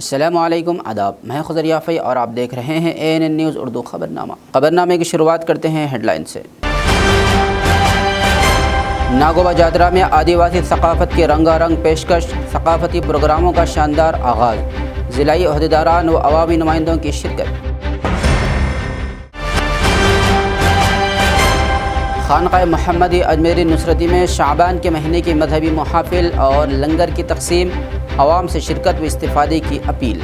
السلام علیکم، آداب۔ میں خضر یافعی اور آپ دیکھ رہے ہیں ANN نیوز اردو خبرنامہ۔ خبرنامے کی شروعات کرتے ہیں ہیڈ لائن سے۔ ناگوبا جاترا میں آدیواسی ثقافت کی رنگا رنگ پیشکش، ثقافتی پروگراموں کا شاندار آغاز، ضلعی عہدیداران و عوامی نمائندوں کی شرکت۔ خانقاہ محمدی اجمیری نصرتی میں شعبان کے مہینے کی مذہبی محافل اور لنگر کی تقسیم، عوام سے شرکت و استفادے کی اپیل۔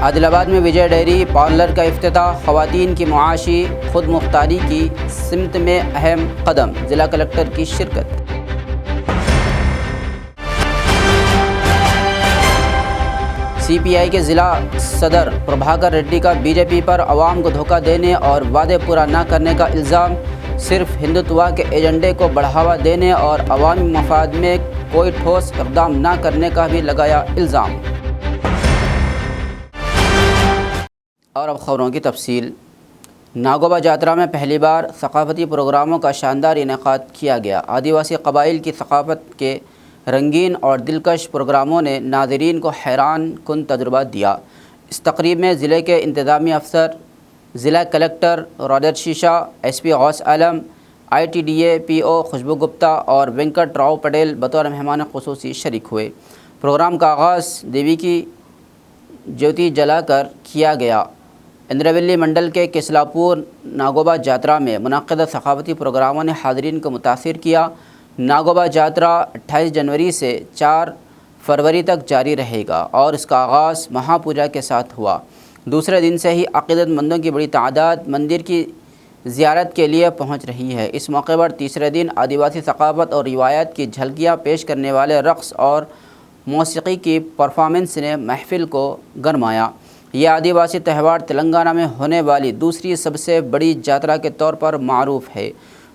عادل آباد میں وجے ڈیری پارلر کا افتتاح، خواتین کی معاشی خود مختاری کی سمت میں اہم قدم، ضلع کلکٹر کی شرکت۔ CPI کے ضلع صدر پربھاکر ریڈی کا BJP پر عوام کو دھوکہ دینے اور وعدے پورا نہ کرنے کا الزام، صرف ہندوتوا کے ایجنڈے کو بڑھاوا دینے اور عوامی مفاد میں کوئی ٹھوس اقدام نہ کرنے کا بھی لگایا الزام۔ اور اب خبروں کی تفصیل۔ ناگوبا جاترا میں پہلی بار ثقافتی پروگراموں کا شاندار انعقاد کیا گیا۔ آدیواسی قبائل کی ثقافت کے رنگین اور دلکش پروگراموں نے ناظرین کو حیران کن تجربہ دیا۔ اس تقریب میں ضلع کے انتظامی افسر، ضلع کلکٹر راجر شیشا، SP غوث عالم، ITDA PO خوشبو گپتا اور وینکٹ راؤ پٹیل بطور مہمان خصوصی شریک ہوئے۔ پروگرام کا آغاز دیوی کی جیوتی جلا کر کیا گیا۔ اندراولی منڈل کے کسلاپور ناگوبا جاترا میں منعقدہ ثقافتی پروگراموں نے حاضرین کو متاثر کیا۔ ناگوبا جاترا 28 جنوری سے 4 فروری تک جاری رہے گا اور اس کا آغاز مہا پوجا کے ساتھ ہوا۔ دوسرے دن سے ہی عقیدت مندوں کی بڑی تعداد مندر کی زیارت کے لیے پہنچ رہی ہے۔ اس موقع پر تیسرے دن آدیواسی ثقافت اور روایات کی جھلکیاں پیش کرنے والے رقص اور موسیقی کی پرفارمنس نے محفل کو گرمایا۔ یہ آدیواسی تہوار تلنگانہ میں ہونے والی دوسری سب سے بڑی جاترا کے طور پر معروف ہے۔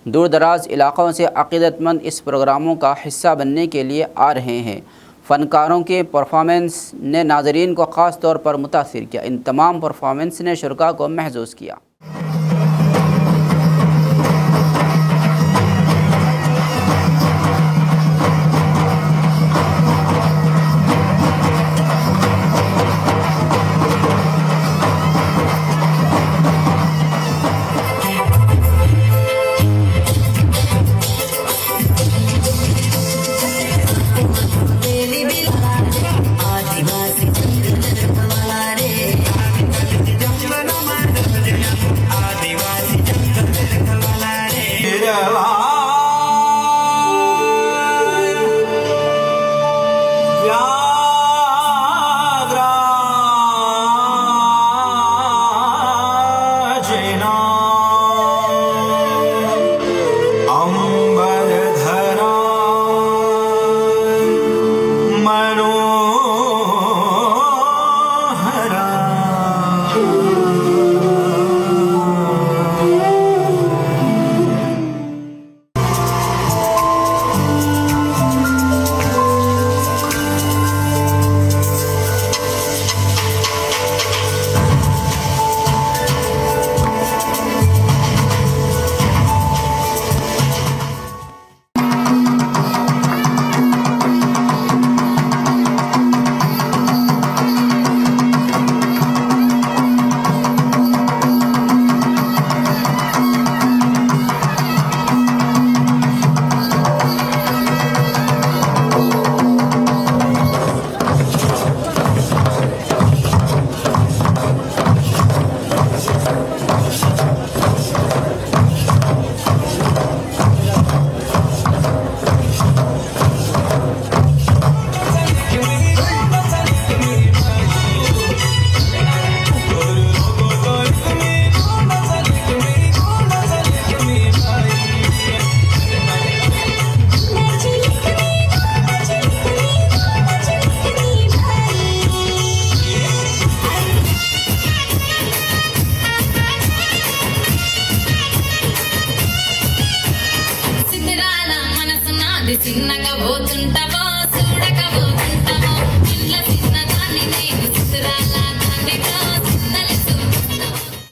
دور دراز علاقوں سے عقیدت مند اس پروگراموں کا حصہ بننے کے لیے آ رہے ہیں۔ فنکاروں کے پرفارمنس نے ناظرین کو خاص طور پر متاثر کیا۔ ان تمام پرفارمنس نے شرکاء کو محظوظ کیا۔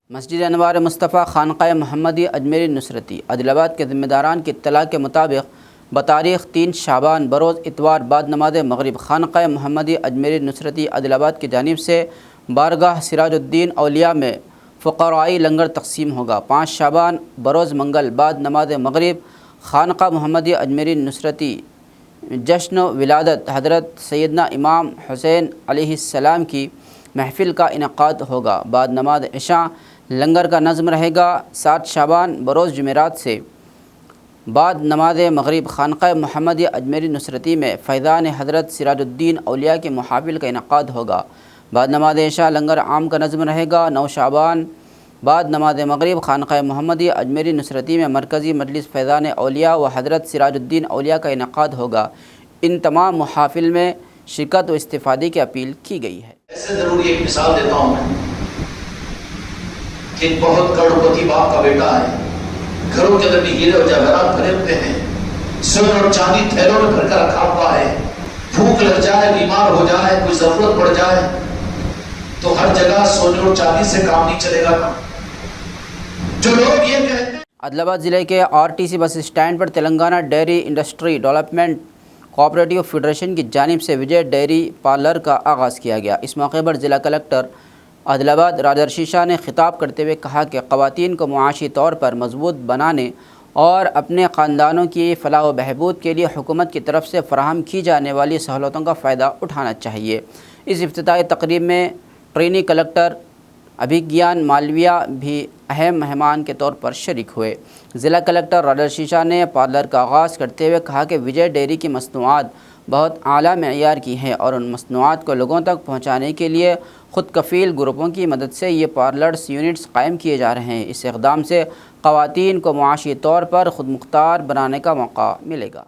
مسجد انوار مصطفیٰ خانقاہ محمدی اجمیری نصرتی عادل آباد کے ذمہ داران کی اطلاع کے مطابق بتاریخ 3 شعبان بروز اتوار بعد نماز مغرب خانقاہ محمدی اجمیری نصرتی عادل آباد کی جانب سے بارگاہ سراج الدین اولیاء میں فقرائی لنگر تقسیم ہوگا۔ 5 شعبان بروز منگل بعد نماز مغرب خانقاہ محمدی اجمیری نصرتی جشن ولادت حضرت سیدنا امام حسین علیہ السلام کی محفل کا انعقاد ہوگا۔ بعد نماز عشاء لنگر کا نظم رہے گا۔ 7 شعبان بروز جمعرات سے بعد نماز مغرب خانقاہ محمدی اجمیری نصرتی میں فیضان حضرت سراج الدین اولیاء کے محافل کا انعقاد ہوگا۔ بعد نماز عشاء لنگر عام کا نظم رہے گا۔ 9 شعبان بعد نماز مغرب خانقاہ محمدی اجمیری نصرتی میں مرکزی مجلس فیضان اولیاء و حضرت سراج الدین اولیاء کا انعقاد ہوگا۔ ان تمام محافل میں شرکت و استفادے کی اپیل کی گئی ہے۔ ایسے ضروری ایک مثال دیتا ہوں میں کہ بہت کروڑپتی باپ کا بیٹا ہے، گھروں کے اندر بھی ہیرے اور جواہرات بھرے ہوتے ہیں، سونے اور چاندی تھیلوں میں بھر کر رکھا ہوا ہے، بھوک لگ جائے، بیمار ہو جائے، کوئی ضرورت پڑ جائے تو ہر جگہ سونے اور چاندی سے کام نہیں چلے گا۔ جو لوگ یہ کہتے ہیں عادل آباد ضلع کے RTC بس اسٹینڈ پر تلنگانہ ڈیری انڈسٹری ڈیولپمنٹ کوآپریٹو فیڈریشن کی جانب سے وجے ڈیری پارلر کا آغاز کیا گیا۔ اس موقع پر ضلع کلکٹر عادل آباد راجرشی شاہ نے خطاب کرتے ہوئے کہا کہ خواتین کو معاشی طور پر مضبوط بنانے اور اپنے خاندانوں کی فلاح و بہبود کے لیے حکومت کی طرف سے فراہم کی جانے والی سہولتوں کا فائدہ اٹھانا چاہیے۔ اس افتتاحی تقریب میں ٹرینی کلکٹر ابھیگیان مالویہ بھی اہم مہمان کے طور پر شریک ہوئے۔ ضلع کلکٹر راجرشی شاہ نے پارلر کا آغاز کرتے ہوئے کہا کہ وجے ڈیری کی مصنوعات بہت اعلیٰ معیار کی ہیں اور ان مصنوعات کو لوگوں تک پہنچانے کے لیے خود کفیل گروپوں کی مدد سے یہ پارلرز یونٹس قائم کیے جا رہے ہیں۔ اس اقدام سے خواتین کو معاشی طور پر خود مختار بنانے کا موقع ملے گا۔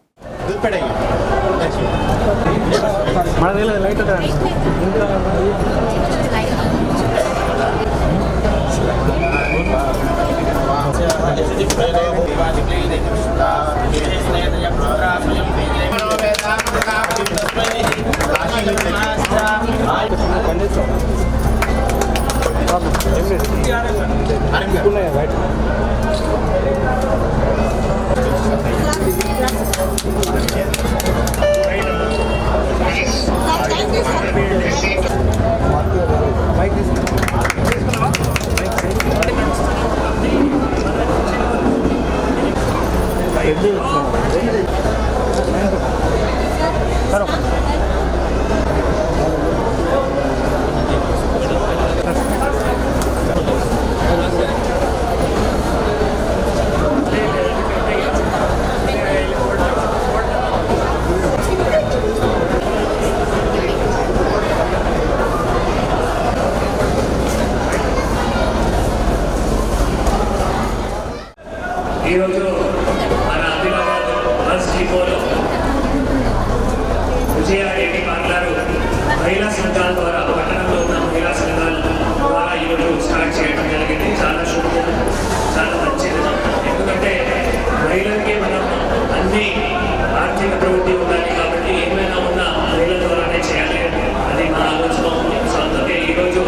ఈరోజు మన Adilabad bus డిపోలో విజయ డైరీ పార్లర్ మహిళా సంఘాల ద్వారా పట్టణంలో ఉన్న మహిళా సంఘాల ద్వారా ఈరోజు స్టార్ట్ చేయడం జరిగింది। చాలా శుభం, చాలా మంచిది। ఎందుకంటే మహిళలకి మనం అన్ని ఆర్థిక ప్రవృత్తి ఉండాలి కాబట్టి ఏమైనా ఉన్న మహిళల ద్వారానే చేయాలి, అది మా ఆలోచన ఉంది। సో అందుకే ఈరోజు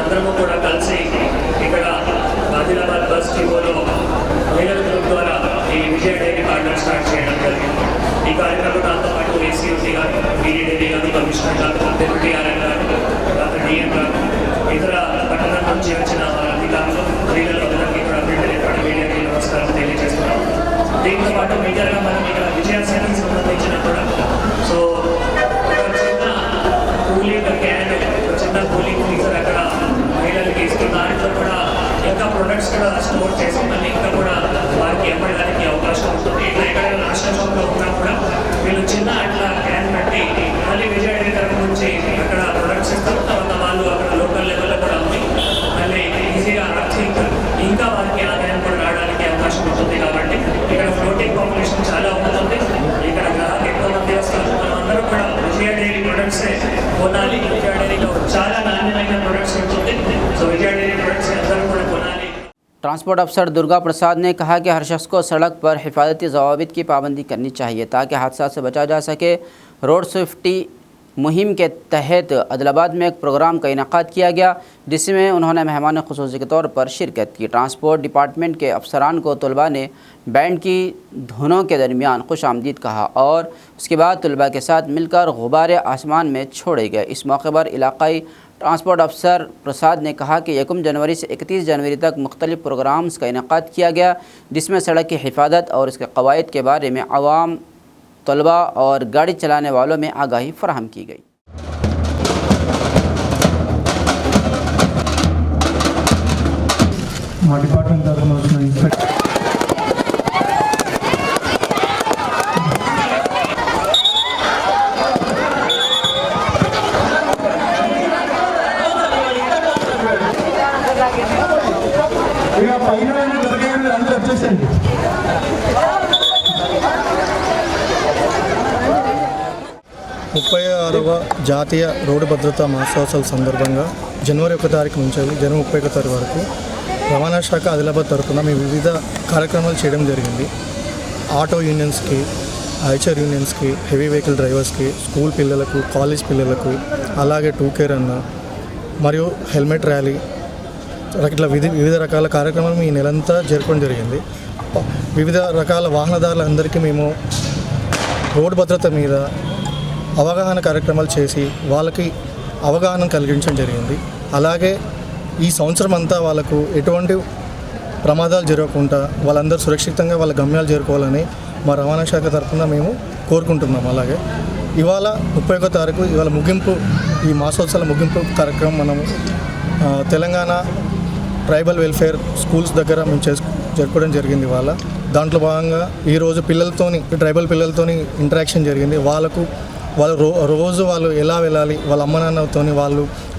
అందరము కూడా కలిసి ఇక్కడ ఆదిలాబాద్ బస్ డిపోలో మహిళల గ్రూప్ ద్వారా ఈ విజయ డైరీ పార్లర్ స్టార్ట్ చేయడం జరిగింది। ఈ కార్యక్రమంలో నాతో పాటు ACOC గారు, BDD గారు, కమిషనర్ గారు, డిప్యూటీ RM గారు, డాక్టర్ DM గారు, ఇతర పట్టణం నుంచి వచ్చిన అధికారులు, మహిళలు అందరికీ కూడా మీడియాకి నమస్కారం తెలియజేస్తున్నాం। దీంతో పాటు మేజర్గా మనం ఇక్కడ విజయ సేనకి సంబంధించిన కూడా సో ఒక చిన్న కూలింగ్ క్యాన్, ఒక చిన్న కూలింగ్ ఫ్రీజర్ అక్కడ మహిళలకి ఇస్తున్న దాంట్లో కూడా ఇంకా ప్రొడక్ట్స్ కూడా స్టోర్ చేసి మళ్ళీ ఇంకా కూడా వారికి అమ్మడానికి అవకాశం ఉంటుంది। ఇట్లా ఎక్కడైనా రాష్ట్రంలో ఉన్నా కూడా వీళ్ళు చిన్న అట్లా క్యాన్ పెట్టి మళ్ళీ విజయ డైరీ తరఫు నుంచి అక్కడ ప్రొడక్ట్స్ ఇస్తారు, తర్వాత వాళ్ళు అక్కడ లోకల్ లెవెల్లో కూడా ఉంది, మళ్ళీ ఈజీగా ఇంకా వారికి ఆదాయం కూడా రావడానికి అవకాశం ఉంటుంది। కాబట్టి ఇక్కడ ఫ్లోటింగ్ పాపులేషన్ చాలా ఉంటుంది, ఇక్కడ గ్రాహకులు ఎక్కువ మంది వస్తారు। మనం అందరూ కూడా విజయ డైరీ ప్రొడక్ట్సే కొనాలి, విజయ డైరీలో చాలా నాణ్యమైన ప్రొడక్ట్స్ ఉంటుంది। సో విజయ డైరీ ప్రొడక్ట్స్ అందరూ కూడా కొనాలి। ٹرانسپورٹ افسر درگا پرساد نے کہا کہ ہر شخص کو سڑک پر حفاظتی ضوابط کی پابندی کرنی چاہیے تاکہ حادثات سے بچا جا سکے۔ روڈ سیفٹی मुहिम के तहत आदिलाबाद में एक प्रोग्राम का इनेकाद किया गया, जिसमें उन्होंने मेहमान खुसूसी के तौर पर शिरकत की। ट्रांसपोर्ट डिपार्टमेंट के अफसरान को तलबा ने बैंड की धुनों के दरमियान खुश आमदीद कहा और उसके बाद तलबा के साथ मिलकर गुब्बारे आसमान में छोड़े गए। इस मौके पर इलाकाई ट्रांसपोर्ट अफसर प्रसाद ने कहा कि 1 जनवरी से 31 जनवरी तक मुख्तलिफ प्रोग्राम्स का इनेकाद किया गया, जिसमें सड़क की हिफाजत और इसके कवायद के बारे में आवाम, तलबा और गाड़ी चलाने वालों में आगाही फराहम की गई। ముప్పై 6వ జాతీయ రోడ్డు భద్రతా మహోత్సవాల సందర్భంగా జనవరి 1 తారీఖు నుంచి జనవరి 31 తారీఖు వరకు రవాణా శాఖ ఆదిలాబాద్ తరఫున మేము వివిధ కార్యక్రమాలు చేయడం జరిగింది. ఆటో యూనియన్స్కి, ఐచర్ యూనియన్స్కి, హెవీ వెహికల్ డ్రైవర్స్కి, స్కూల్ పిల్లలకు, కాలేజ్ పిల్లలకు, అలాగే 2K రన్ మరియు హెల్మెట్ ర్యాలీ ఇట్లా వివిధ రకాల కార్యక్రమాలు ఈ నెలంతా జరపడం జరిగింది. వివిధ రకాల వాహనదారులందరికీ మేము రోడ్డు భద్రత మీద అవగాహన కార్యక్రమాలు చేసి వాళ్ళకి అవగాహన కలిగించడం జరిగింది. అలాగే ఈ సంవత్సరం అంతా వాళ్ళకు ఎటువంటి ప్రమాదాలు జరగకుండా వాళ్ళందరూ సురక్షితంగా వాళ్ళ గమ్యాలు చేరుకోవాలని మా రవాణా శాఖ తరఫున మేము కోరుకుంటున్నాం. అలాగే ఇవాళ 31 తారీఖు ఇవాళ ముగింపు, ఈ మాసోత్సవాల ముగింపు కార్యక్రమం మనము తెలంగాణ ట్రైబల్ వెల్ఫేర్ స్కూల్స్ దగ్గర మేము జరుపుకోవడం జరిగింది. ఇవాళ దాంట్లో భాగంగా ఈరోజు పిల్లలతోని, ట్రైబల్ పిల్లలతోని ఇంటరాక్షన్ జరిగింది. వాళ్ళు రోజు వాళ్ళు ఎలా వెళ్ళాలి, వాళ్ళ అమ్మ నాన్నతోని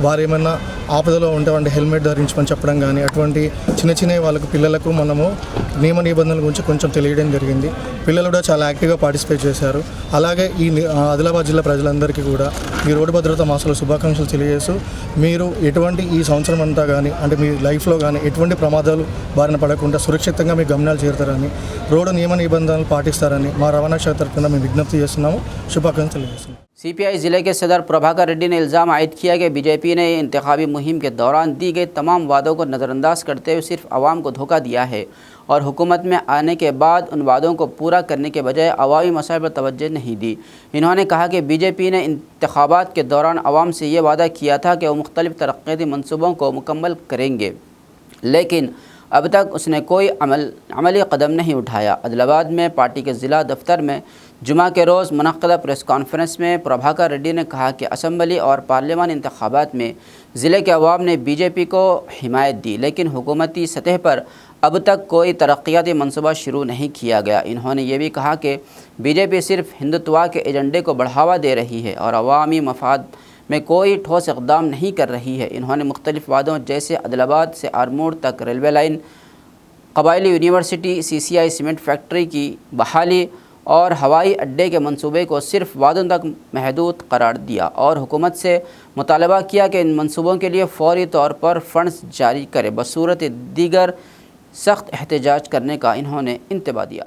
వారు ఏమన్నా ఆపదలో ఉంటే అంటే హెల్మెట్ ధరించమని చెప్పడం కానీ అటువంటి చిన్న వాళ్ళకు పిల్లలకు మనము నియమ నిబంధనల గురించి కొంచెం తెలియడం జరిగింది. పిల్లలు కూడా చాలా యాక్టివ్గా పార్టిసిపేట్ చేశారు. అలాగే ఈ ఆదిలాబాద్ జిల్లా ప్రజలందరికీ కూడా ఈ రోడ్డు భద్రతా మాసాల శుభాకాంక్షలు తెలియజేస్తూ మీరు ఎటువంటి ఈ సంవత్సరం అంతా కానీ అంటే మీ లైఫ్లో కానీ ఎటువంటి ప్రమాదాలు బారిన పడకుండా సురక్షితంగా మీ గమ్యాలు చేరుతారని, రోడ్డు నియమ నిబంధనలు పాటిస్తారని మా రవాణా శాఖ తరఫున మేము విజ్ఞప్తి చేస్తున్నాము. శుభాకాంక్షలు తెలియజేస్తున్నాము. CPI ज़िले के सदर प्रभाकर रेड्डी ने इल्ज़ाम आयद किया कि बीजेपी ने इंतखाबी मुहिम के दौरान दी गई तमाम वादों को नज़रअंदाज करते हुए सिर्फ आवाम को धोखा दिया है और हुकूमत में आने के बाद उन वादों को पूरा करने के बजाय अवामी मसाइल पर तवज्जो नहीं दी। इन्होंने कहा कि बीजेपी ने इंतखाबात के दौरान आवाम से ये वादा किया था कि वो मुख्तलिफ तरक्याती मनसूबों को मुकम्मल करेंगे, लेकिन अब तक उसने कोई अमली कदम नहीं उठाया। आदिलाबाद में पार्टी के ज़िला दफ्तर में जुमा के रोज़ मुनक़्क़दा प्रेस कॉन्फ्रेंस में प्रभाकर रेड्डी ने कहा कि असम्बली और पार्लियामानी इंतखाबात में ज़िले के अवाम ने बीजेपी को हिमायत दी, लेकिन हुकूमती सतह पर अब तक कोई तरक्याती मनसूबा शुरू नहीं किया गया। इन्होंने ये भी कहा कि बीजेपी सिर्फ हिंदुत्व के एजेंडे को बढ़ावा दे रही है और अवामी मफाद में कोई ठोस इक़दाम नहीं कर रही है। इन्होंने मुख्तलिफ वादों जैसे आदिलाबाद से आरमूर तक रेलवे लाइन, कबायली यूनिवर्सिटी, CCI सीमेंट फैक्ट्री की बहाली और हवाई अड्डे के मंसूबे को सिर्फ वादों तक महदूद करार दिया और हुकूमत से मुतालबा किया कि इन मंसूबों के लिए फौरी तौर पर फ़ंड्स जारी करे, बसूरत दीगर सख्त एहतजाज करने का इन्होंने इंतबा दिया।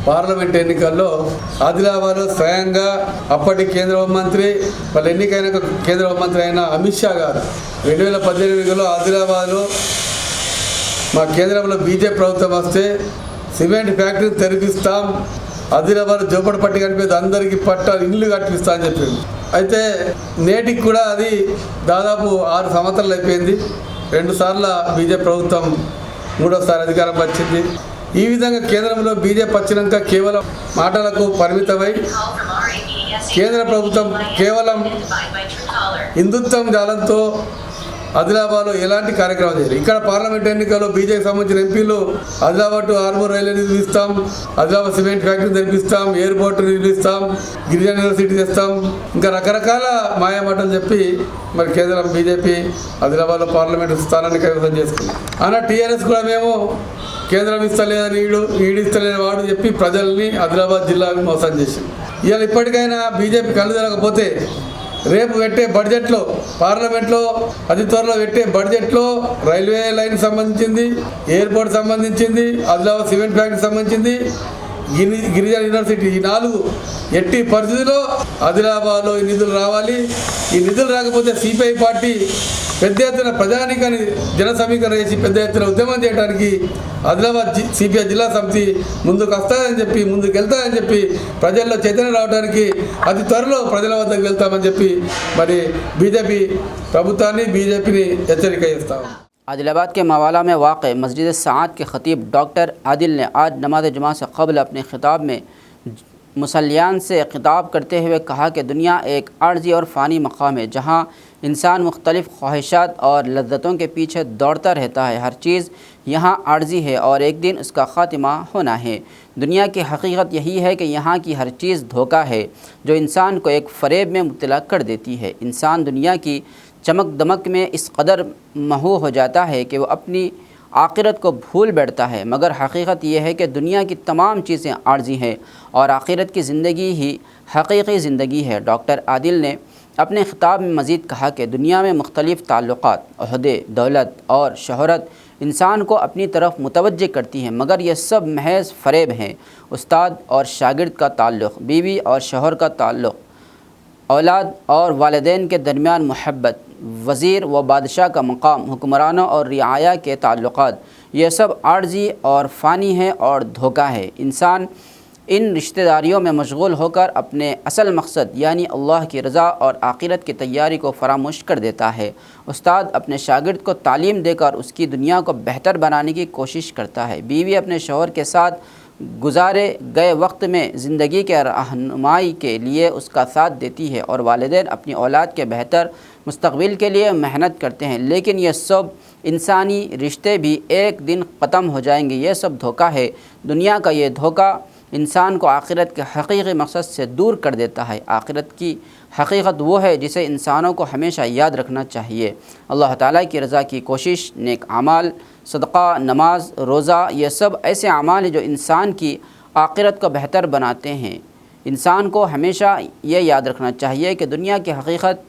పార్లమెంట్ ఎన్నికల్లో ఆదిలాబాద్లో స్వయంగా అప్పటి కేంద్ర హోంమంత్రి వాళ్ళు ఎన్నికైన కేంద్ర హోంమంత్రి అయిన అమిత్ షా గారు 2018లో ఆదిలాబాద్లో మా కేంద్రంలో బీజేపీ ప్రభుత్వం వస్తే సిమెంట్ ఫ్యాక్టరీ తెరిపిస్తాం, ఆదిలాబాద్ జోపడి పట్టి కనిపిస్తుంది, అందరికీ పట్టాలు ఇల్లు కట్టిస్తా అని చెప్పింది. అయితే నేటికి కూడా అది దాదాపు 6 సంవత్సరాలు అయిపోయింది. 2 సార్లు బీజేపీ ప్రభుత్వం 3వసారి అధికారం వచ్చింది. ఈ విధంగా కేంద్రంలో బీజేపీ వచ్చినాక కేవలం మాటలకు పరిమితమై కేంద్ర ప్రభుత్వం కేవలం హిందుత్వం జాలంతో ఆదిలాబాద్లో ఎలాంటి కార్యక్రమం చేయరు. ఇక్కడ పార్లమెంట్ ఎన్నికల్లో బీజేపీకి సంబంధించిన ఎంపీలు ఆదిలాబాద్ టు ఆర్మూర్ రైల్వే నిర్మిస్తాం, ఆదిలాబాద్ సిమెంట్ ఫ్యాక్టరీ నిర్మిస్తాం, ఎయిర్పోర్ట్ నిర్మిస్తాం, గిరిజన యూనివర్సిటీ చేస్తాం, ఇంకా రకరకాల మాయమాటలు చెప్పి మరి కేంద్రం బీజేపీ ఆదిలాబాద్లో పార్లమెంట్ స్థానాన్ని కైవసం చేసుకుంది. అలా టీఆర్ఎస్ కూడా మేము కేంద్రం ఇస్తలేదని ఈడు ఇస్తలేని వాడు చెప్పి ప్రజల్ని ఆదిలాబాద్ జిల్లాకు మోసం చేసింది. ఇవాళ ఇప్పటికైనా బీజేపీ కళ్ళు జరగకపోతే రేపు పెట్టే బడ్జెట్లో పార్లమెంట్లో అతి త్వరలో పెట్టే బడ్జెట్లో రైల్వే లైన్ సంబంధించింది, ఎయిర్పోర్ట్ సంబంధించింది, ఆదిలాబాద్ సిమెంట్ ఫ్యాక్టరీ సంబంధించింది, గిరిజన యూనివర్సిటీ, ఈ 4 ఎట్టి పరిస్థితుల్లో ఆదిలాబాద్లో ఈ నిధులు రావాలి. ఈ నిధులు రాకపోతే సిపిఐ పార్టీ పెద్ద ఎత్తున ప్రజానికాన్ని జన సమీకరణ చేసి పెద్ద ఎత్తున ఉద్యమం చేయడానికి ఆదిలాబాద్ సిపిఐ జిల్లా సమితి ముందుకు వస్తాయని చెప్పి, ముందుకు వెళ్తాయని చెప్పి, ప్రజల్లో చైతన్యం రావడానికి అతి త్వరలో ప్రజల వద్దకు వెళ్తామని చెప్పి మరి బీజేపీ ప్రభుత్వాన్ని, బీజేపీని హెచ్చరిక చేస్తాం. आदिलाबाद के मवाला में वाक़ मस्जिद सआद के ख़तीब डॉक्टर आदिल ने आज नमाज जुमा से क़ब्ल अपने ख़िताब में मुसल्लियान से ख़िताब करते हुए कहा कि दुनिया एक आर्ज़ी और फ़ानी मकाम है जहाँ इंसान मुख्तलिफ़ ख्वाहिशात और लज्जतों के पीछे दौड़ता रहता है. हर चीज़ यहाँ आर्ज़ी है और एक दिन उसका ख़ात्मा होना है. दुनिया की हकीकत यही है कि यहाँ की हर चीज़ धोखा है जो इंसान को एक फ़रेब में मुब्तला कर देती है. इंसान दुनिया की चमक दमक में इस कदर महू हो जाता है कि वो अपनी आखिरत को भूल बैठता है, मगर हकीकत यह है कि दुनिया की तमाम चीज़ें आर्ज़ी हैं और आखिरत की ज़िंदगी ही हकीकी ज़िंदगी है. डॉक्टर आदिल ने अपने ख़िताब में मज़ीद कहा कि दुनिया में मुख्तलिफ़ ताल्लुक़ात, ओहदे, दौलत और शोहरत इंसान को अपनी तरफ मुतवज्जे करती हैं, मगर यह सब महज फ़रेब हैं. उस्ताद और शागिर्द का ताल्लुक़, बीवी और शोहर का ताल्लुक़, औलाद और वालिदैन के दरमियान मोहब्बत, वज़ीर व बादशाह का मकाम, हुक्मरानों और रियाया के ताल्लुक़ात, ये सब आर्ज़ी और फ़ानी है और धोखा है. इंसान इन रिश्तेदारियों में मशगूल होकर अपने असल मकसद यानी अल्लाह की रज़ा और आखिरत की तैयारी को फरामोश कर देता है. उस्ताद अपने शागिर्द को तालीम देकर उसकी दुनिया को बेहतर बनाने की कोशिश करता है. बीवी अपने शौहर के साथ गुजारे गए वक्त में ज़िंदगी के रहनुमाई के लिए उसका साथ देती है और वालिदैन अपनी औलाद के बेहतर मुस्तक़बिल के लिए मेहनत करते हैं. लेकिन ये सब इंसानी रिश्ते भी एक दिन ख़त्म हो जाएंगे. ये सब धोखा है. दुनिया का ये धोखा इंसान को आखिरत के हकीकी मकसद से दूर कर देता है. आखिरत की हकीकत वो है जिसे इंसानों को हमेशा याद रखना चाहिए. अल्लाह ताला की रज़ा की कोशिश, नेक अमाल, सदक़ा, नमाज, रोज़ा, ये सब ऐसे अमाल हैं जो इंसान की आखिरत को बेहतर बनाते हैं. इंसान को हमेशा ये याद रखना चाहिए कि दुनिया की हकीकत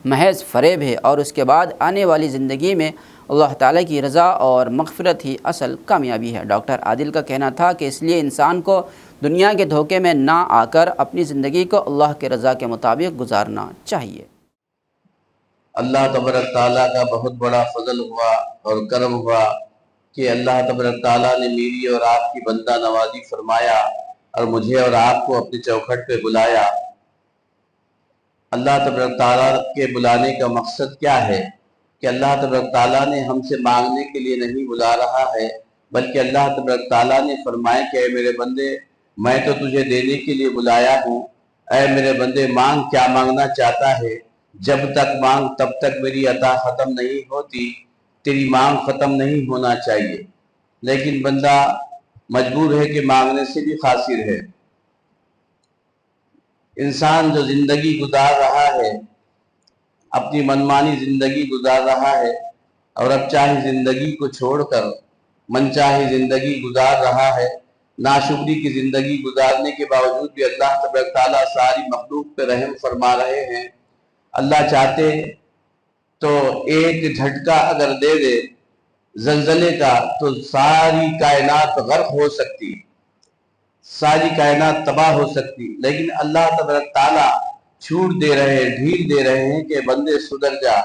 महज फ़रेब है और उसके बाद आने वाली ज़िंदगी में अल्लाह ताला की रज़ा और मग़फ़िरत ही असल कामयाबी है. डॉक्टर आदिल का कहना था कि इसलिए इंसान को दुनिया के धोखे में ना आकर अपनी ज़िंदगी को अल्लाह के रज़ा के मुताबिक गुजारना चाहिए. अल्लाह तबारक ताला का बहुत बड़ा फजल हुआ और करम हुआ कि अल्लाह तबारक ताला ने मेरी और आपकी बंदा नवाजी फरमाया और मुझे और आपको अपनी चौखट पे बुलाया. अल्लाह तबारक ताला के बुलाने का मकसद क्या है कि अल्लाह तबारक ताला ने हमसे मांगने के लिए नहीं बुला रहा है, बल्कि अल्लाह तबारक ताला ने फरमाया कि ऐ मेरे बंदे, मैं तो तुझे देने के लिए बुलाया हूँ. ऐ मेरे बंदे, मांग, क्या मांगना चाहता है. जब तक मांग तब तक मेरी अता ख़त्म नहीं होती. तेरी मांग ख़त्म नहीं होना चाहिए. लेकिन बंदा मजबूर है कि मांगने से भी खासिर है. इंसान जो ज़िंदगी गुजार रहा है, अपनी मनमानी ज़िंदगी गुजार रहा है और अब चाहे ज़िंदगी को छोड़कर मनचाही ज़िंदगी गुजार रहा है. नाशुक्री की ज़िंदगी गुजारने के बावजूद भी अल्लाह तबारक ताला सारी मखलूक पे रहम फरमा रहे हैं. अल्लाह चाहते तो एक झटका अगर दे दे ज़लज़ले का तो सारी कायनात गर्क हो सकती, सारी कायनात तबाह हो सकती. लेकिन अल्लाह तबारक ताला छूट दे रहे हैं, ढील दे रहे हैं कि बंदे सुधर जा.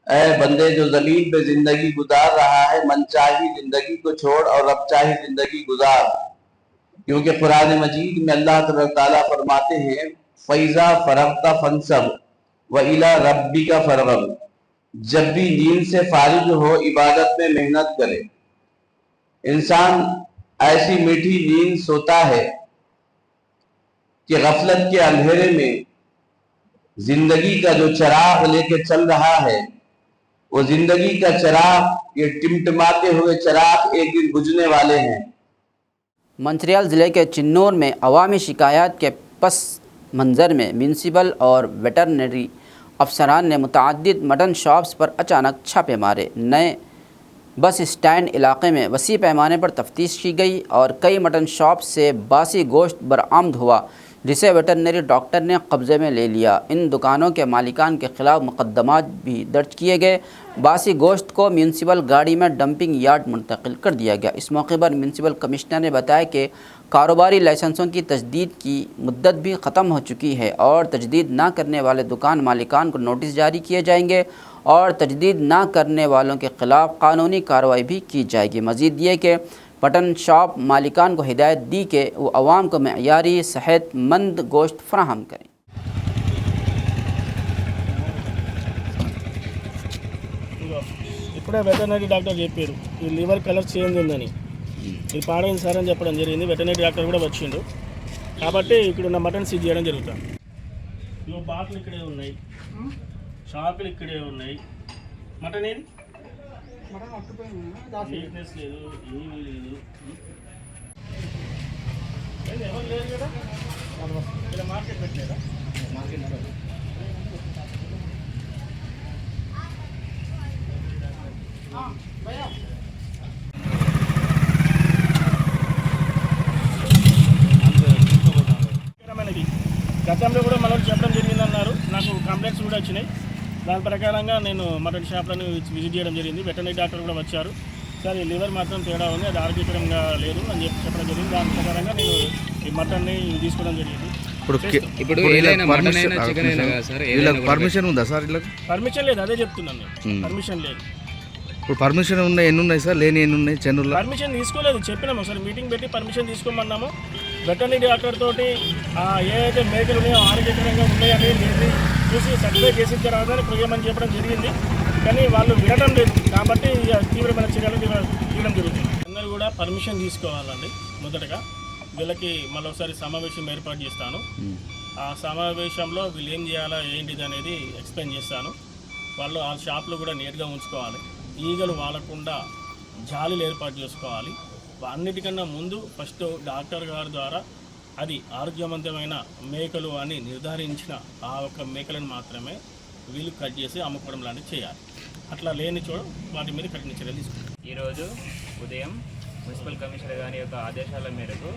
ऐ बंदे जो ज़मीन पे ज़िंदगी गुजार रहा है, मनचाही ज़िंदगी को छोड़ और अब चाही ज़िंदगी गुजार. क्योंकि कुरान मजीद में अल्लाह तबारक ताला फरमाते हैं, फ़ैज़ा फ़रग़्ता फ़ंसब व इला रब्बिका फ़रग़ब. जब भी नींद से फारिग हो, इबादत में मेहनत करे. इंसान ऐसी मीठी नींद सोता है कि गफलत के अंधेरे में जिंदगी का जो चिराग लेके चल रहा है, वो जिंदगी का चिराग, ये टिमटिमाते हुए चिराग एक दिन बुझने वाले हैं. मंचिरियाल ज़िले के चिन्नौर में अवामी शिकायत के पस मंज़र में म्यूनसिपल और वेटरनरी अफसरान ने मुतअद्दिद मटन शॉप्स पर अचानक छापे मारे. नए बस स्टैंड इलाके में वसी पैमाने पर तफ्तीश की गई और कई मटन शॉप से बासी गोश्त बरामद हुआ. जिसे वेटरनरी डॉक्टर ने कब्ज़े में ले लिया। इन दुकानों के मालिकान के खिलाफ मुकदमात भी दर्ज किए गए। बासी गोश्त को म्यूनसिपल गाड़ी में डंपिंग यार्ड मुंतकिल कर दिया गया। इस मौके पर म्यूनसिपल कमिश्नर ने बताया कि कारोबारी लाइसेंसों की तजदीद की मुद्दत भी ख़त्म हो चुकी है और तजदीद ना करने वाले दुकान मालिकान को नोटिस जारी किए जाएंगे और तजदीद ना करने वालों के ख़िलाफ़ कानूनी कार्रवाई भी की जाएगी। मज़ीद ये कि मटन शॉप मालिकान को हिदायत दी कि वो आवाम को मेयारी सेहतमंद गोश्त फराहम करें। ఇప్పుడే వెటర్నరీ డాక్టర్ చెప్పారు ఈ లివర్ కలర్ చేంజ్ ఉందని, ఇది పాడైంది సార్ అని చెప్పడం జరిగింది. వెటర్నరీ డాక్టర్ కూడా వచ్చిండు కాబట్టి ఇక్కడ ఉన్న మటన్ సీజ్ చేయడం జరుగుతుంది. ఇవి బాటిల్ ఇక్కడే ఉన్నాయి, షాపులు ఇక్కడే ఉన్నాయి. మటన్ ఏది నీట్నెస్ లేదు, ఏమీ లేదు. ఎవరు లేరు కదా ఇలా మార్కెట్ పెట్టలేదా? గతంలో కూడా మనం చెప్పడం జరిగిందన్నారు. నాకు కంప్లైంట్స్ కూడా వచ్చినాయి. దాని ప్రకారంగా నేను మటన్ షాప్లను విజిట్ చేయడం జరిగింది. వెటర్నరీ డాక్టర్ కూడా వచ్చారు. సార్ ఈ లివర్ మాత్రం తేడా ఉంది, అది ఆరోగ్యకరంగా లేదు అని చెప్పడం జరిగింది. దాని ప్రకారంగా నేను ఈ మటన్ని తీసుకోవడం జరిగింది. పర్మిషన్ ఉందా సార్? పర్మిషన్ లేదు, అదే చెప్తున్నాను నేను. పర్మిషన్ లేదు. ఇప్పుడు పర్మిషన్ ఉన్నాయి ఎన్ని ఉన్నాయి సార్? లేని ఎన్ని ఉన్నాయి చెన్నూరులో? పర్మిషన్ తీసుకోలేదు, చెప్పినాము ఒకసారి మీటింగ్ పెట్టి పర్మిషన్ తీసుకోమన్నాము. వెటర్నరీ డాక్టర్ తోటి ఏదైతే మేకలు ఉన్నాయో ఆరోగ్యకరంగా ఉన్నాయని చూసి సర్టిఫై చేసిన తర్వాత పోయమని చెప్పడం జరిగింది. కానీ వాళ్ళు వినడం లేదు కాబట్టి తీవ్రమైన చర్యలు తీయడం జరుగుతుంది. అందరూ కూడా పర్మిషన్ తీసుకోవాలండి. మొదటగా వీళ్ళకి మరోసారి సమావేశం ఏర్పాటు చేస్తాను. ఆ సమావేశంలో వీళ్ళు ఏం చేయాలా ఏంటిది అనేది ఎక్స్ప్లెయిన్ చేస్తాను. వాళ్ళు ఆ షాప్లో కూడా నీట్గా ఉంచుకోవాలి, ఈగలు వాలకుండా జాలీలు ఏర్పాటు చేసుకోవాలి. అన్నిటికన్నా ముందు ఫస్ట్ డాక్టర్ గారి ద్వారా అది ఆరోగ్యవంతమైన మేకలు అని నిర్ధారించిన ఆ ఒక్క మేకలను మాత్రమే వీళ్ళు కట్ చేసి అమ్ముకోవడం లాంటివి చేయాలి. అట్లా లేని చోట వాటి మీద కఠిన చర్యలు తీసుకుంటాం. ఈరోజు ఉదయం మున్సిపల్ కమిషనర్ గారి యొక్క ఆదేశాల మేరకు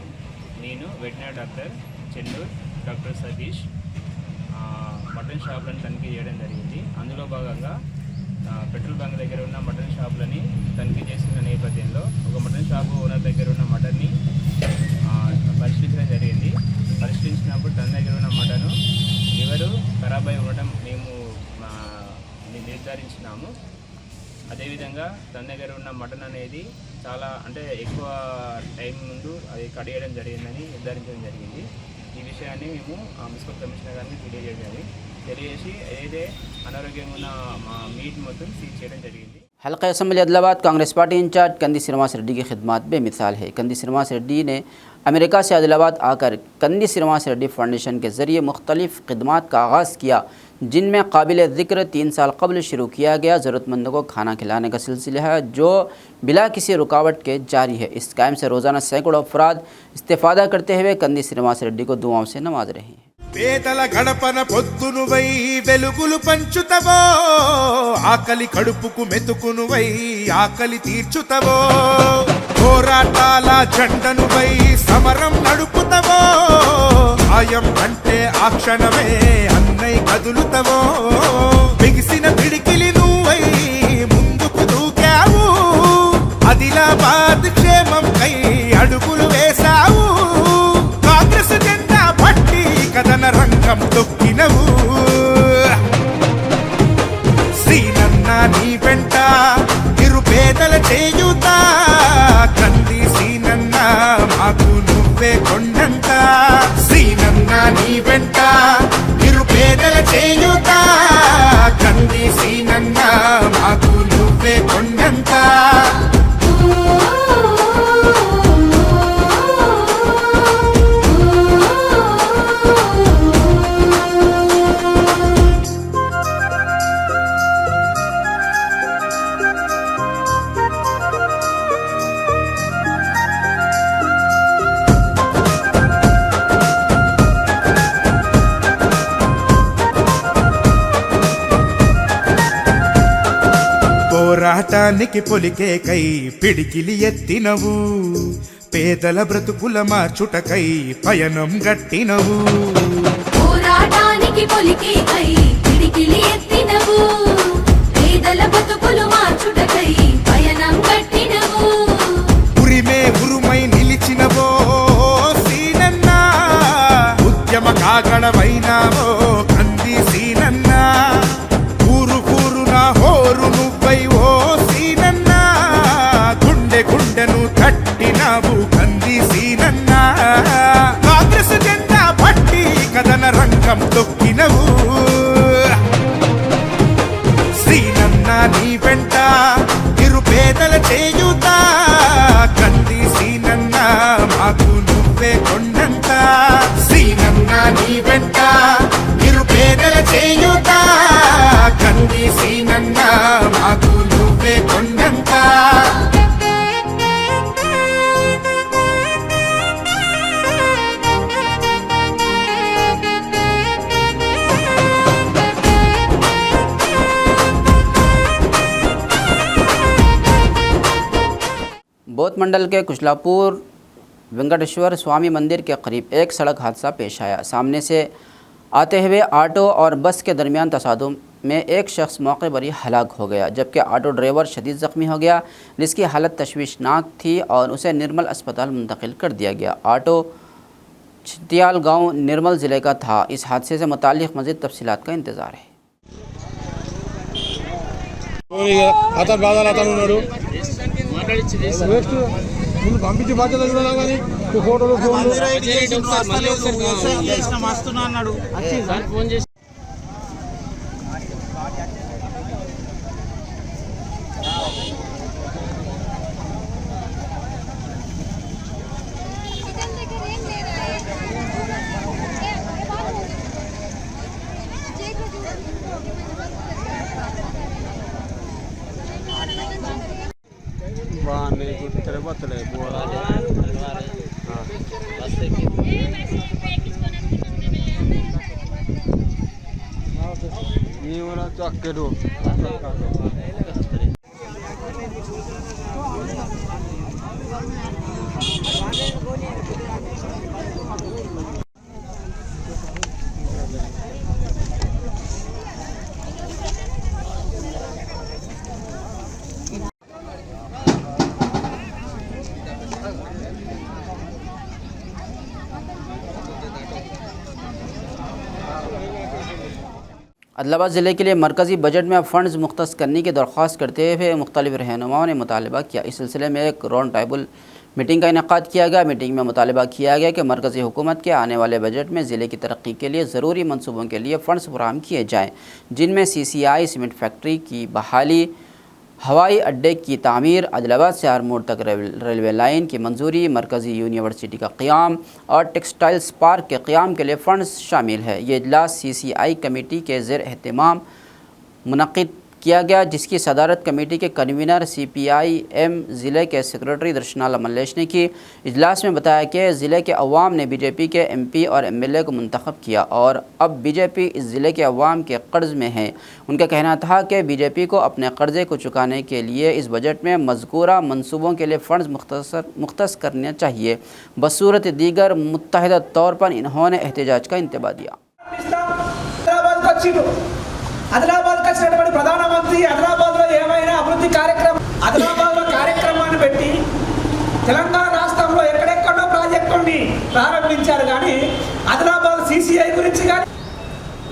నేను veterinary doctor Chennur doctor Satish mutton షాపులను తనిఖీ చేయడం జరిగింది. అందులో భాగంగా పెట్రోల్ బంక్ దగ్గర ఉన్న మటన్ షాపులని తనిఖీ చేస్తున్న నేపథ్యంలో ఒక మటన్ షాపు ఓనర్ దగ్గర ఉన్న మటన్ని పరిశీలించడం జరిగింది. పరిశీలించినప్పుడు తన దగ్గర ఉన్న మటను లివరు ఖరాబ్ అయి ఉండటం మేము నిర్ధారించినాము. అదేవిధంగా తన దగ్గర ఉన్న మటన్ అనేది చాలా అంటే ఎక్కువ టైం ముందు అది కడియడం జరిగిందని నిర్ధారించడం జరిగింది. ఈ విషయాన్ని మేము మున్సిపల్ కమిషనర్ గారిని తెలియజేసి ఏదైతే అనారోగ్యంగా ఉన్న మా మీట్ మొత్తం సీజ్ చేయడం జరిగింది. हल्का असम्बली अदलाबाद कांग्रेस पार्टी इंचार्ज कंदी श्रीनिवास रेड्डी की खिदमत बेमिसाल है। कंदी श्रीनिवास रेड्डी ने अमेरिका से आदिलाबाद आकर कंदी श्रीनिवास रेड्डी फाउंडेशन के ज़रिए मुख्तलिफ़ खिदमात का आगाज़ किया, जिनमें काबिल ज़िक्र 3 साल कबल शुरू किया गया ज़रूरतमंदों को खाना खिलाने का सिलसिला है, जो बिला किसी रुकावट के जारी है। इस कायम से रोज़ाना सैकड़ों अफराद इस्तेफ़ादा करते हुए कंदी श्रीनिवास रेड्डी को दुआओं से नवाज रहे हैं। పేదల గడపన పొద్దునువై వెలుగులు పంచుతవో, ఆకలి కడుపుకు మెతుకునువై ఆకలి తీర్చుతవో, పోరాటాల జెండనువై సమరం నడుపుతవో, ఆయం అంటే ఆ క్షణమే అన్నై కదులుతవో, బిగిసిన పిడికిలి నువ్వై ముందుకు దూకావు, ఆదిలాబాద్ క్షేమంకై అడుగులు వేశావు, కాంగ్రెస్ జెండా పట్టి కథన రంగం తొక్కినవు, శ్రీనన్న నీ వెంట నిరుపేదల చేయుతా, కంది శ్రీనన్న మాకు నువ్వే కొండంత, శ్రీనన్న నీ వెంట నిరుపేదల చేయుతా, కంది శ్రీనన్న మాకు నువ్వే కొండంత. పోరాటానికి పొలికే కై పిడికిలి ఎత్తినవు, పేదల బ్రతుకుల మార్చుటకై పయనం గట్టినవు పోరాటానికి పొలికేకై పిడికిలి ఎత్తినవు పేదల బ్రతుకులు మార్చుటకై పయనం గట్టినవు ఉరిమే ఉరుమై నిలిచినవో సీనన్న ఉద్యమ కాగడవైనావో కంది సీనన్న ఊరు ఊరున హోరు నువ్వై ఓ సీనన్న గుండె గుండెను తట్టినావు కంది సీనన్న కాంగ్రెస్ జెండా పట్టి కథన రంగం తొక్కినవు సీనన్న నీ వెంట నిరుపేదల చేయుతా కంది సీనన్న మాకు నువ్వే కొండంత సీనన్న నీ వెంట నిరుపేదల చేయుతా కంది సీనన్న మాకు నువ్వే కొండంత बौद्ध मंडल के कुशलापुर वेंकटेश्वर स्वामी मंदिर के करीब एक सड़क हादसा पेश आया। सामने से आते हुए ऑटो और बस के दरमियान तसादुम में एक शख्स मौके पर ही हलाक हो गया, जबकि ऑटो ड्राइवर शदीद ज़ख्मी हो गया, जिसकी हालत तशवीशनाक थी और उसे निर्मल अस्पताल मुंतकिल कर दिया गया। ऑटो छितियाल गाँव निर्मल ज़िले का था। इस हादसे से मुताल्लिक़ मज़ीद तफसीलात का इंतज़ार है। పంపించి బాధ్యత చూడాలి కానీ ఫోటోలు आदिलाबाद ज़िले के लिए मरकज़ी बजट में फ़ंड्स मुख्तस करने की दरख्वास्त करते हुए मुख्तलिफ रहनुमाओं ने मुतालबा किया। इस सिलसिले में एक राउंड टेबल मीटिंग का इनेकाद किया गया। मीटिंग में मुतालबा किया गया कि मरकज़ी हुकूमत के आने वाले बजट में ज़िले की तरक्की के लिए ज़रूरी मनसूबों के लिए फ़ंड्स फराहम किए जाएँ, जिनमें CCI सीमेंट फैक्ट्री की बहाली, हवाई अड्डे की तामीर, आदिलाबाद से आरमूर तक रेलवे लाइन की मंजूरी, मरकज़ी यूनिवर्सिटी का क़याम और टेक्सटाइल्स पार्क के क़याम के लिए फ़ंड्स शामिल है। ये इजलास CCI कमेटी के ज़ेर एहतमाम मुनक़िद किया गया, जिसकी सदारत कमेटी के कन्वीनर CPIM ज़िले के सेक्रेटरी दर्शनाला मल्लेश ने की। इजलास में बताया कि ज़िले के अवाम ने BJP के MP और MLA को मुंतखब किया और अब BJP इस ज़िले के अवाम के कर्ज़ में है। उनका कहना था कि BJP को अपने कर्ज़े को चुकाने के लिए इस बजट में मज़कूरा मनसूबों के लिए फ़ंड्स मुख्तस करना चाहिए। बसूरत दीगर मुत्तहिदा तौर पर इन्होंने एहतजाज का इंतबा दिया। ఆదిలాబాద్ వచ్చినటువంటి ప్రధానమంత్రి ఆదిలాబాద్లో ఏమైనా అభివృద్ధి ఆదిలాబాద్లో కార్యక్రమాన్ని పెట్టి తెలంగాణ రాష్ట్రంలో ఎక్కడెక్కడో ప్రాజెక్టుని ప్రారంభించారు, కానీ ఆదిలాబాద్ CCI గురించి కానీ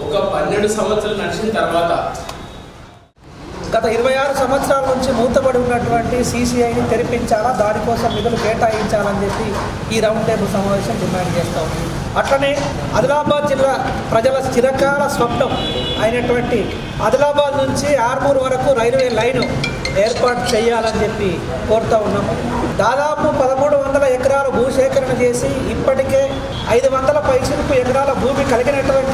ఒక 12 సంవత్సరాలు నడిచిన తర్వాత గత 26 సంవత్సరాల నుంచి మూతపడి ఉన్నటువంటి CCIని తెరిపించాలా, దానికోసం నిధులు కేటాయించాలని చెప్పి ఈ రౌండ్ టేబుల్ సమావేశం డిమాండ్ చేస్తూ ఉంది. అట్లనే ఆదిలాబాద్ జిల్లా ప్రజల చిరకాల స్వప్నం అయినటువంటి ఆదిలాబాద్ నుంచి ఆర్మూర్ వరకు రైల్వే లైను ఏర్పాటు చేయాలని చెప్పి కోరుతూ ఉన్నాము. దాదాపు 1300 ఎకరాల భూసేకరణ చేసి ఇప్పటికే 500 పైచిలకు ఎకరాల భూమి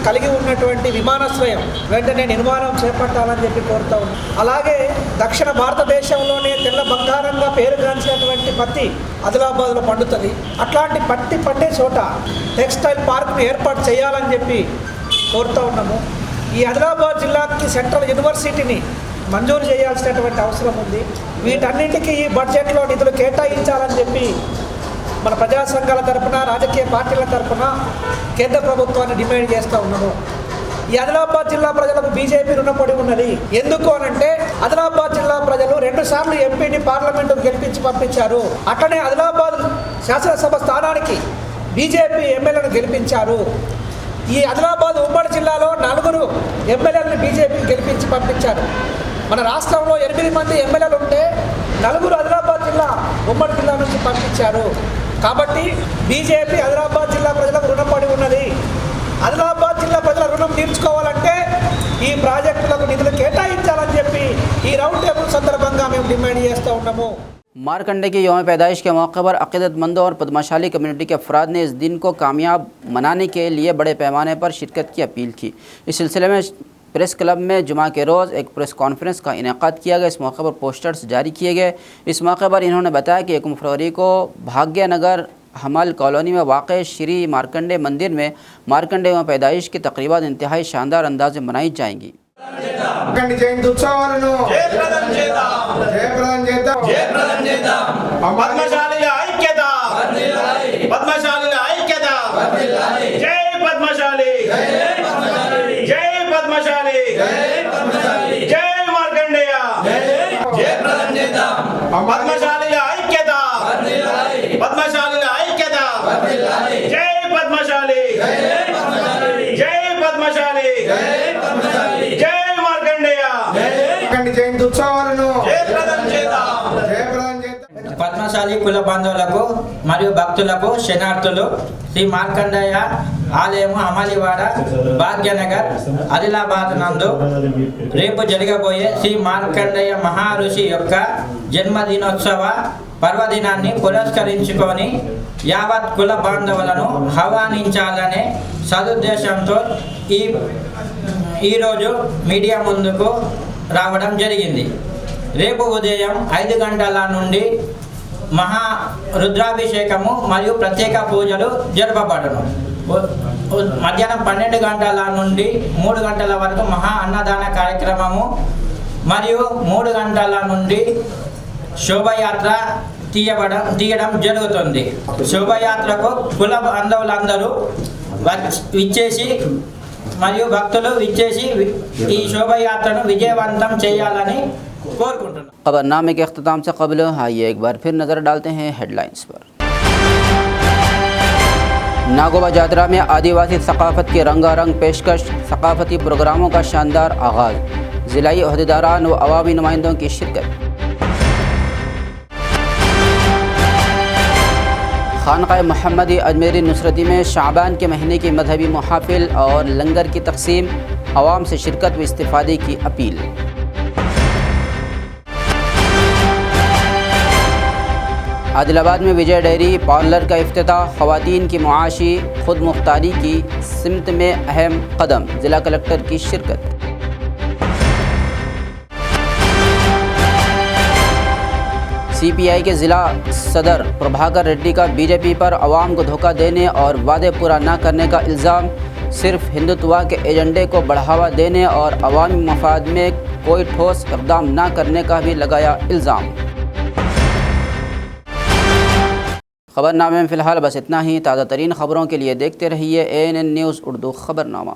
కలిగి ఉన్నటువంటి విమానాశ్రయం వెంటనే నిర్మాణం చేపట్టాలని చెప్పి కోరుతూ ఉన్నాం. అలాగే దక్షిణ భారతదేశంలోనే తెల్ల బంగారంగా పేరుగాంచినటువంటి పత్తి ఆదిలాబాద్లో పండుతుంది. అట్లాంటి పత్తి పండే చోట టెక్స్టైల్ పార్క్ను ఏర్పాటు చేయాలని చెప్పి కోరుతూ ఉన్నాము. ఈ ఆదిలాబాద్ జిల్లాకి సెంట్రల్ యూనివర్సిటీని మంజూరు చేయాల్సినటువంటి అవసరం ఉంది. వీటన్నింటికీ ఈ బడ్జెట్లో నిధులు కేటాయించాలని చెప్పి మన ప్రజా సంఘాల తరపున రాజకీయ పార్టీల తరపున కేంద్ర ప్రభుత్వాన్ని డిమాండ్ చేస్తూ ఉన్నాము. ఈ ఆదిలాబాద్ జిల్లా ప్రజలకు బీజేపీ రుణపడి ఉన్నది. ఎందుకు అనంటే ఆదిలాబాద్ జిల్లా ప్రజలు 2 సార్లు ఎంపీని పార్లమెంటుకు గెలిపించి పంపించారు. అట్లనే ఆదిలాబాద్ శాసనసభ స్థానానికి బీజేపీ ఎమ్మెల్యేలను గెలిపించారు. ఈ ఆదిలాబాద్ ఉమ్మడి జిల్లాలో 4 ఎమ్మెల్యేలను బీజేపీ గెలిపించి పంపించారు. మన రాష్ట్రంలో 8 మంది ఎమ్మెల్యేలు ఉంటే 4 ఆదిలాబాద్ జిల్లా ఉమ్మడి జిల్లా నుంచి పంపించారు. కాబట్టి బీజేపీ ఆదిలాబాద్ జిల్లా ప్రజలకు రుణపడి ఉన్నది. ఆదిలాబాద్ జిల్లా ప్రజల రుణం తీర్చుకోవాలంటే ఈ ప్రాజెక్టులకు నిధులు కేటాయించాలని చెప్పి ఈ రౌండ్ టేబుల్ సందర్భంగా మేము డిమాండ్ చేస్తూ ఉన్నాము. मारकंडे की यौम पैदाइश के मौके पर अक़ीदतमंदों और पद्मशाली कम्युनिटी के अफराद ने इस दिन को कामयाब मनाने के लिए बड़े पैमाने पर शिरकत की अपील की। इस सिलसिले में प्रेस क्लब में जुमा के रोज़ एक प्रेस कॉन्फ्रेंस का इनेकाद किया गया। इस मौके पर पोस्टर्स जारी किए गए। इस मौके पर इन्होंने बताया कि 1 फरवरी को भाग्यनगर हमल कॉलोनी में वाक़ श्री मारकंडे मंदिर में मारकंडे यौम पैदाइश की तकरीबात इंतहाई शानदार अंदाज में मनाई जाएंगी। जयंती उत्सवाలను జయప్రదం చేద్దాం. పద్మశాలిల ఐక్యత, పద్మశాలిల ఐక్యత. జై పద్మశాలి, జై పద్మశాలి, జై మార్కండేయ. జయప్రదం చేద్దాం. పద్మశాలిల ఐక్యత, పద్మశాలిల ఐక్యత. జై పద్మశాలి, జై పద్మశాలి, జై మార్కండేయ. జయంతి ఉత్సవాలను జయప్రదం చేద్దాం. పద్మశాలి కుల బాంధవులకు మరియు భక్తులకు శరణార్థులు. శ్రీ మార్కండేయ ఆలయము అమలివాడ భాగ్యనగర్ ఆదిలాబాద్ నందు రేపు జరగబోయే శ్రీ మార్కండేయ మహారుషి యొక్క జన్మదినోత్సవ పర్వదినాన్ని పురస్కరించుకొని యావత్ కుల బాంధవులను ఆహ్వానించాలనే సదుద్దేశంతో ఈరోజు మీడియా ముందుకు రావడం జరిగింది. రేపు ఉదయం 5 గంటల నుండి మహా రుద్రాభిషేకము మరియు ప్రత్యేక పూజలు జరపబడును. మధ్యాహ్నం 12 గంటల నుండి 3 గంటల వరకు మహా అన్నదాన కార్యక్రమము మరియు 3 గంటల నుండి శోభయాత్ర తీయడం జరుగుతుంది. శోభయాత్రకు కుల బాంధవులందరూ విచ్చేసి మరియు భక్తులు విచ్చేసి ఈ శోభయాత్రను విజయవంతం చేయాలని కోరుకుంటున్నాను. खबरनामे के अख्ताम से कबल आइए एक बार फिर नज़र डालते हैं हेडलाइंस पर। नागोबा जातरा में आदिवासी सकाफत की रंगारंग पेशकश, सकाफती प्रोग्रामों का शानदार आगाज़, ज़िलाई अहदेदारान व अवामी नुमाइंदों की शिरकत। खानक़ाह मोहम्मदी अजमेरी नुसरती में शाबान के महीने की मजहबी मुहाफिल और लंगर की तकसीम, अवाम से शिरकत व इस्तिफ़ादे की अपील। आदिलाबाद में विजय डेयरी पार्लर का इफ्तिताह, ख़वातीन की मुआशी खुद मुख्तारी की सिमत में अहम कदम, ज़िला कलेक्टर की शिरकत। CPI के ज़िला सदर प्रभाकर रेड्डी का बीजेपी पर अवाम को धोखा देने और वादे पूरा न करने का इल्ज़ाम, सिर्फ हिंदुत्व के एजेंडे को बढ़ावा देने और अवामी मफाद में कोई ठोस इक़दाम न करने का भी लगाया इल्ज़ाम। खबरनामे में फ़िलहाल बस इतना ही। ताज़ा तरीन ख़बरों के लिए देखते रहिए ANN न्यूज़ उर्दू खबरनामा।